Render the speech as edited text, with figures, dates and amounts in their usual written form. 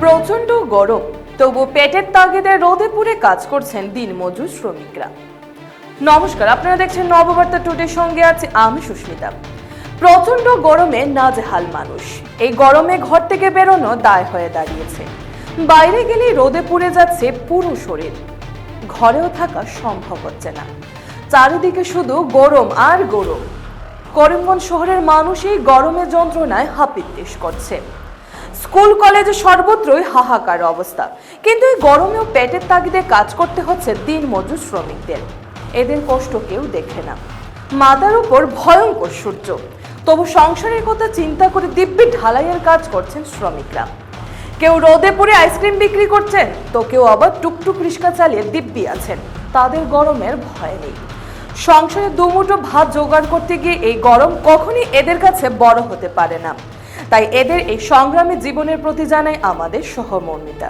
প্রচন্ড গরম, তবু পেটের তাগিদে রোদে পুড়ে কাজ করছেন দিনমজুর শ্রমিকরা। নমস্কার, আপনারা দেখছেন নববার্তা টুডের সঙ্গে আছি আমি সুস্মিতা। প্রচন্ড গরমে নাজেহাল মানুষ। এই গরমে ঘর থেকে বেরোনো দায় হয়ে দাঁড়িয়েছে। বাইরে গেলে রোদে পুড়ে যাচ্ছে পুরো শরীর, ঘরেও থাকা সম্ভব হচ্ছে না। চারিদিকে শুধু গরম আর গরম। করিমগঞ্জ শহরের মানুষ এই গরমের যন্ত্রণায় হাপিত্তিশ করছে। স্কুল কলেজে সর্বত্রই হাহাকার অবস্থা, কিন্তু এই গরমেও পেটের তাগিদে কাজ করতে হচ্ছে দিনমজুর শ্রমিকদের। এদের কষ্ট কেউ দেখে না। মাথার উপর ভয়ঙ্কর সূর্য, তবু সংসারের কথা চিন্তা করে দিব্যি ঢালাইয়ের কাজ করছেন শ্রমিকরা। কেউ রোদে পুড়ে আইসক্রিম বিক্রি করছেন, তো কেউ আবার টুকটুক রিক্সা চালিয়ে দিব্যি আছেন। তাদের গরমের ভয় নেই। সংসারে দুমুঠো ভাত জোগাড় করতে গিয়ে এই গরম কখনই এদের কাছে বড় হতে পারে না। তাই এদের এই সংগ্রামী জীবনের প্রতি জানাই আমাদের সহমর্মিতা।